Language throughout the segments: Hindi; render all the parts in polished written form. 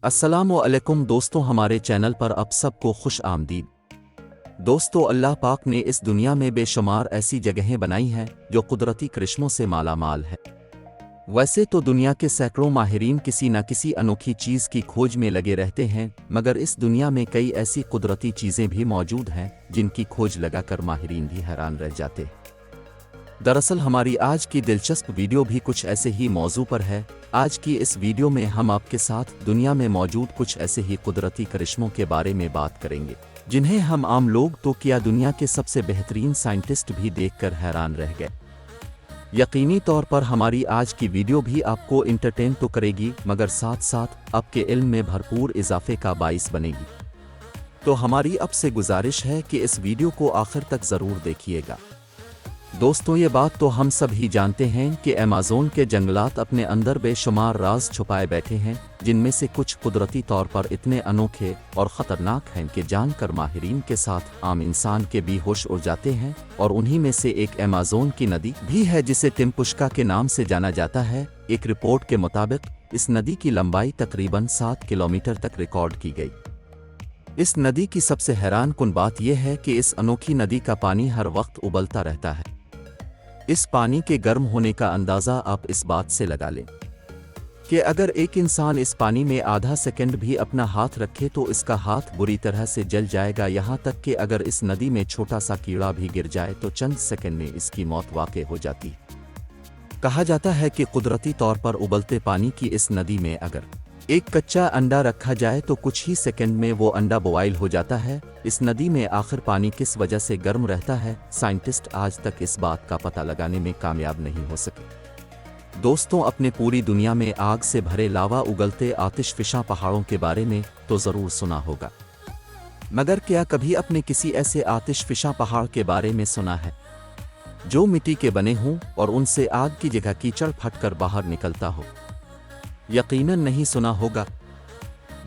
अस्सलामुअलैकुम दोस्तों, हमारे चैनल पर आप सबको खुश आमदीद। दोस्तों, अल्लाह पाक ने इस दुनिया में बेशुमार ऐसी जगहें बनाई हैं जो कुदरती करिश्मों से मालामाल है। वैसे तो दुनिया के सैकड़ों माहिरीन किसी न किसी अनोखी चीज़ की खोज में लगे रहते हैं, मगर इस दुनिया में कई ऐसी कुदरती चीज़ें भी मौजूद हैं जिनकी खोज लगाकर माहिरीन भी हैरान रह जाते हैं। दरअसल हमारी आज की दिलचस्प वीडियो भी कुछ ऐसे ही मौजू पर है। आज की इस वीडियो में हम आपके साथ दुनिया में मौजूद कुछ ऐसे ही कुदरती करिश्मों के बारे में बात करेंगे जिन्हें हम आम लोग तो क्या दुनिया के सबसे बेहतरीन साइंटिस्ट भी देखकर हैरान रह गए। यकीनी तौर पर हमारी आज की वीडियो भी आपको इंटरटेन तो करेगी, मगर साथ साथ आपके इल्म में भरपूर इजाफे का बाइस बनेगी। तो हमारी अब से गुजारिश है कि इस वीडियो को आखिर तक ज़रूर देखिएगा। दोस्तों, ये बात तो हम सब ही जानते हैं कि अमेज़न के जंगलात अपने अंदर बेशुमार राज छुपाए बैठे हैं, जिनमें से कुछ कुदरती तौर पर इतने अनोखे और ख़तरनाक हैं कि जानकर माहिरीन के साथ आम इंसान के भी होश उड़ जाते हैं। और उन्हीं में से एक अमेज़न की नदी भी है जिसे टिम्पुष्का के नाम से जाना जाता है। एक रिपोर्ट के मुताबिक इस नदी की लंबाई तकरीबन 7 किलोमीटर तक रिकॉर्ड की गई। इस नदी की सबसे हैरान कुन बात यह है कि इस अनोखी नदी का पानी हर वक्त उबलता रहता है। इस पानी के गर्म होने का अंदाज़ा आप इस बात से लगा लें कि अगर एक इंसान इस पानी में आधा सेकंड भी अपना हाथ रखे तो इसका हाथ बुरी तरह से जल जाएगा। यहाँ तक कि अगर इस नदी में छोटा सा कीड़ा भी गिर जाए तो चंद सेकंड में इसकी मौत वाक़ई हो जाती है। कहा जाता है कि कुदरती तौर पर उबलते पानी की इस नदी में अगर एक कच्चा अंडा रखा जाए तो कुछ ही सेकंड में वो अंडा बॉयल हो जाता है। इस नदी में आखिर पानी किस वजह से गर्म रहता है, साइंटिस्ट आज तक इस बात का पता लगाने में कामयाब नहीं हो सके। दोस्तों, अपने पूरी दुनिया में आग से भरे लावा उगलते आतिशफिशा पहाड़ों के बारे में तो ज़रूर सुना होगा, मगर क्या कभी अपने किसी ऐसे आतिशफिशा पहाड़ के बारे में सुना है जो मिट्टी के बने हों और उनसे आग की जगह कीचड़ फटकर बाहर निकलता हो? यकीनन नहीं सुना होगा।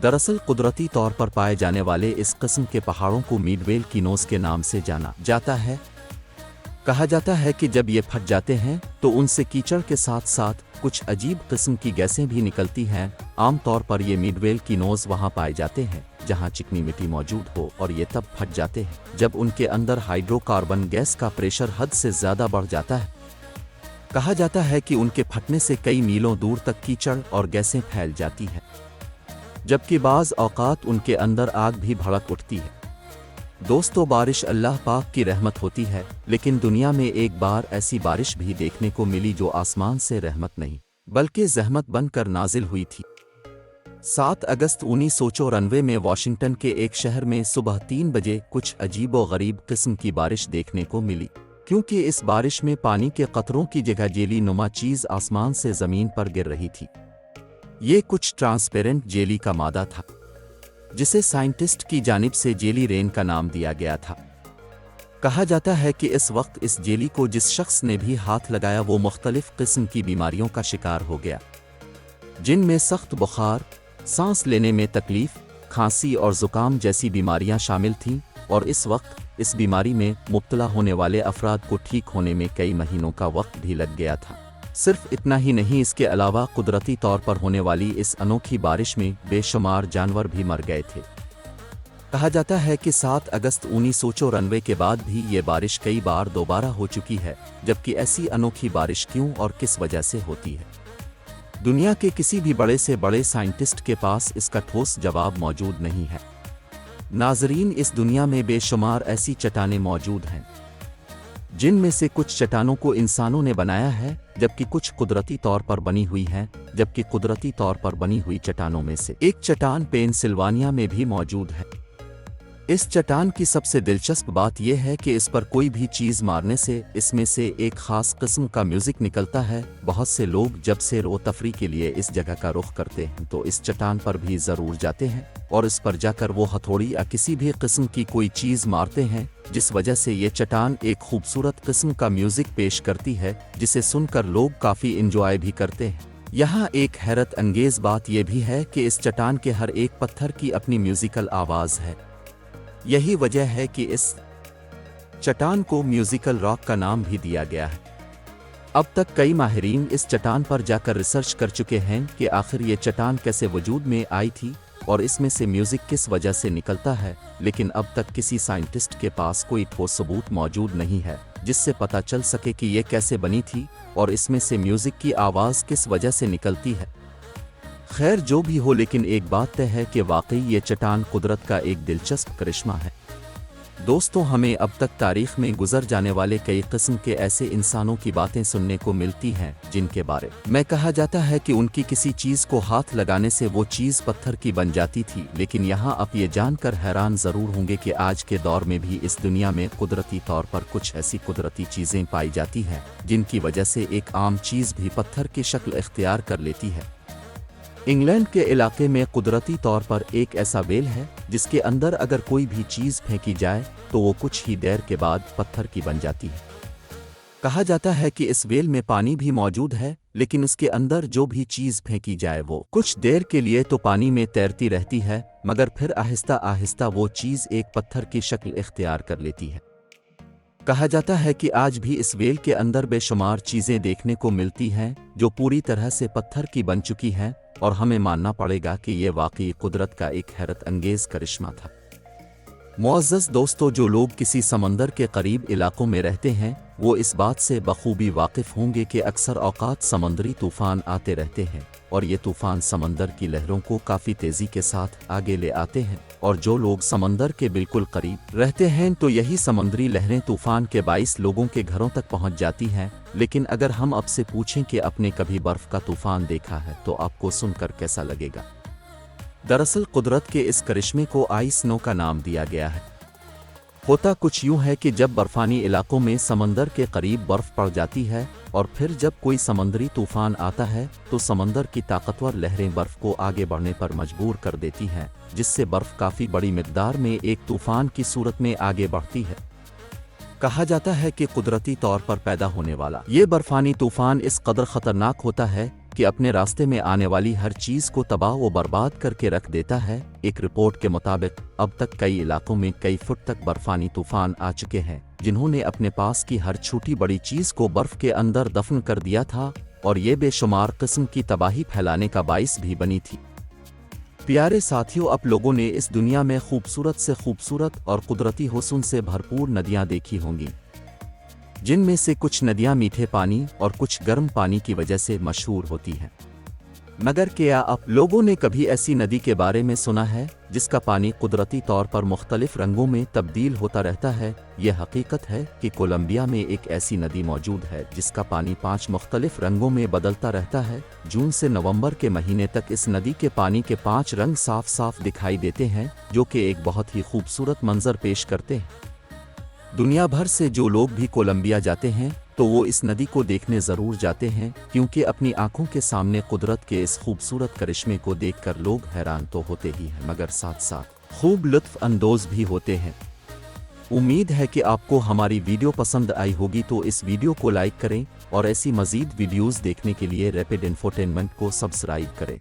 दरअसल कुदरती तौर पर पाए जाने वाले इस किस्म के पहाड़ों को मिडवेल कीनोस के नाम से जाना जाता है। कहा जाता है कि जब ये फट जाते हैं तो उनसे कीचड़ के साथ साथ कुछ अजीब किस्म की गैसें भी निकलती हैं। आमतौर पर ये मिडवेल कीनोस वहाँ पाए जाते हैं जहाँ चिकनी मिट्टी मौजूद हो, और ये तब फट जाते हैं जब उनके अंदर हाइड्रोकार्बन गैस का प्रेशर हद से ज़्यादा बढ़ जाता है। कहा जाता है कि उनके फटने से कई मीलों दूर तक कीचड़ और गैसें फैल जाती हैं, जबकि बाज़ औक़ात उनके अंदर आग भी भड़क उठती है। दोस्तों, बारिश अल्लाह पाक की रहमत होती है, लेकिन दुनिया में एक बार ऐसी बारिश भी देखने को मिली जो आसमान से रहमत नहीं बल्कि ज़हमत बनकर नाजिल हुई थी। 7 अगस्त 1994 में वाशिंगटन के एक शहर में सुबह 3 बजे कुछ अजीबो-गरीब किस्म की बारिश देखने को मिली, क्योंकि इस बारिश में पानी के कतरों की जगह जेली नुमा चीज़ आसमान से ज़मीन पर गिर रही थी। ये कुछ ट्रांसपेरेंट जेली का मादा था जिसे साइंटिस्ट की जानिब से जेली रेन का नाम दिया गया था। कहा जाता है कि इस वक्त इस जेली को जिस शख्स ने भी हाथ लगाया वो मुख्तलिफ किस्म की बीमारियों का शिकार हो गया, जिनमें सख्त बुखार, सांस लेने में तकलीफ, खांसी और ज़ुकाम जैसी बीमारियां शामिल थीं। और इस वक्त इस बीमारी में मुब्तला होने वाले अफराद को ठीक होने में कई महीनों का वक्त भी लग गया था। सिर्फ इतना ही नहीं, इसके अलावा कुदरती तौर पर होने वाली इस अनोखी बारिश में बेशुमार जानवर भी मर गए थे। कहा जाता है कि 7 अगस्त 1994 के बाद भी ये बारिश कई बार दोबारा हो चुकी है, जबकि ऐसी अनोखी बारिश क्यों और किस वजह से होती है, दुनिया के किसी भी बड़े से बड़े साइंटिस्ट के पास इसका ठोस जवाब मौजूद नहीं है। नाज़रीन, इस दुनिया में बेशुमार ऐसी चट्टानें मौजूद हैं जिनमें से कुछ चट्टानों को इंसानों ने बनाया है, जबकि कुछ कुदरती तौर पर बनी हुई हैं। जबकि कुदरती तौर पर बनी हुई चट्टानों में से एक चट्टान पेंसिल्वानिया में भी मौजूद है। इस चट्टान की सबसे दिलचस्प बात यह है कि इस पर कोई भी चीज़ मारने से इसमें से एक ख़ास किस्म का म्यूज़िक निकलता है। बहुत से लोग जब सैर व तफरी के लिए इस जगह का रुख करते हैं तो इस चट्टान पर भी ज़रूर जाते हैं और इस पर जाकर वो हथौड़ी या किसी भी किस्म की कोई चीज़ मारते हैं, जिस वजह से ये चट्टान एक खूबसूरत किस्म का म्यूज़िक पेश करती है जिसे सुनकर लोग काफ़ी इंजॉय भी करते हैं। यहाँ एक हैरत अंगेज़ बात यह भी है कि इस चट्टान के हर एक पत्थर की अपनी म्यूज़िकल आवाज़ है। यही वजह है कि इस चट्टान को म्यूज़िकल रॉक का नाम भी दिया गया है। अब तक कई माहिरीन इस चट्टान पर जाकर रिसर्च कर चुके हैं कि आखिर ये चट्टान कैसे वजूद में आई थी और इसमें से म्यूजिक किस वजह से निकलता है, लेकिन अब तक किसी साइंटिस्ट के पास कोई ठोस सबूत मौजूद नहीं है जिससे पता चल सके कि ये कैसे बनी थी और इसमें से म्यूजिक की आवाज़ किस वजह से निकलती है। खैर जो भी हो, लेकिन एक बात तय है कि वाकई ये चट्टान कुदरत का एक दिलचस्प करिश्मा है। दोस्तों, हमें अब तक तारीख में गुजर जाने वाले कई किस्म के ऐसे इंसानों की बातें सुनने को मिलती हैं जिनके बारे में कहा जाता है कि उनकी किसी चीज़ को हाथ लगाने से वो चीज़ पत्थर की बन जाती थी। लेकिन यहाँ आप ये जानकर हैरान ज़रूर होंगे कि आज के दौर में भी इस दुनिया में कुदरती तौर पर कुछ ऐसी कुदरती चीज़ें पाई जाती हैं जिनकी वजह से एक आम चीज़ भी पत्थर की शक्ल इख्तियार कर लेती है। इंग्लैंड के इलाके में कुदरती तौर पर एक ऐसा वेल है जिसके अंदर अगर कोई भी चीज़ फेंकी जाए तो वो कुछ ही देर के बाद पत्थर की बन जाती है। कहा जाता है कि इस वेल में पानी भी मौजूद है, लेकिन उसके अंदर जो भी चीज़ फेंकी जाए वो कुछ देर के लिए तो पानी में तैरती रहती है, मगर फिर आहिस्ता आहिस्ता वो चीज़ एक पत्थर की शक्ल इख्तियार कर लेती है। कहा जाता है कि आज भी इस वेल के अंदर बेशुमार चीज़ें देखने को मिलती हैं जो पूरी तरह से पत्थर की बन चुकी हैं, और हमें मानना पड़ेगा कि ये वाकई कुदरत का एक हैरत अंगेज़ करिश्मा था। मुअज़्ज़ज़ दोस्तों, जो लोग किसी समंदर के करीब इलाकों में रहते हैं वो इस बात से बखूबी वाकिफ़ होंगे कि अक्सर औक़ात समंदरी तूफ़ान आते रहते हैं और ये तूफ़ान समंदर की लहरों को काफ़ी तेज़ी के साथ आगे ले आते हैं। और जो लोग समंदर के बिल्कुल करीब रहते हैं तो यही समंदरी लहरें तूफ़ान के बाइस लोगों के घरों तक पहुंच जाती हैं। लेकिन अगर हम आपसे पूछें कि आपने कभी बर्फ़ का तूफ़ान देखा है तो आपको सुनकर कैसा लगेगा? दरअसल कुदरत के इस करिश्मे को आइस स्नो का नाम दिया गया है। होता कुछ यूं है कि जब बर्फानी इलाकों में समंदर के करीब बर्फ पड़ जाती है और फिर जब कोई समंदरी तूफान आता है तो समंदर की ताकतवर लहरें बर्फ को आगे बढ़ने पर मजबूर कर देती हैं, जिससे बर्फ काफ़ी बड़ी मिकदार में एक तूफान की सूरत में आगे बढ़ती है। कहा जाता है कि कुदरती तौर पर पैदा होने वाला ये बर्फानी तूफान इस कदर ख़तरनाक होता है कि अपने रास्ते में आने वाली हर चीज़ को तबाह व बर्बाद करके रख देता है। एक रिपोर्ट के मुताबिक अब तक कई इलाकों में कई फुट तक बर्फानी तूफान आ चुके हैं जिन्होंने अपने पास की हर छोटी बड़ी चीज़ को बर्फ़ के अंदर दफन कर दिया था और ये बेशुमार किस्म की तबाही फैलाने का बाइस भी बनी थी। प्यारे साथियों, अब लोगों ने इस दुनिया में खूबसूरत से खूबसूरत और कुदरती हुस्न से भरपूर नदियाँ देखी होंगी, जिनमें से कुछ नदियाँ मीठे पानी और कुछ गर्म पानी की वजह से मशहूर होती हैं। मगर क्या आप लोगों ने कभी ऐसी नदी के बारे में सुना है जिसका पानी कुदरती तौर पर मुख्तलिफ रंगों में तब्दील होता रहता है? यह हकीकत है कि कोलंबिया में एक ऐसी नदी मौजूद है जिसका पानी 5 मुख्तलिफ रंगों में बदलता रहता है। जून से नवंबर के महीने तक इस नदी के पानी के 5 रंग साफ साफ दिखाई देते हैं, जो कि एक बहुत ही खूबसूरत मंजर पेश करते हैं। दुनिया भर से जो लोग भी कोलंबिया जाते हैं तो वो इस नदी को देखने ज़रूर जाते हैं, क्योंकि अपनी आंखों के सामने कुदरत के इस खूबसूरत करिश्मे को देखकर लोग हैरान तो होते ही हैं मगर साथ साथ खूब लुत्फ़ अंदोज़ भी होते हैं। उम्मीद है कि आपको हमारी वीडियो पसंद आई होगी, तो इस वीडियो को लाइक करें और ऐसी मज़ीद वीडियोज़ देखने के लिए रैपिड इंफोटेनमेंट को सब्सक्राइब करें।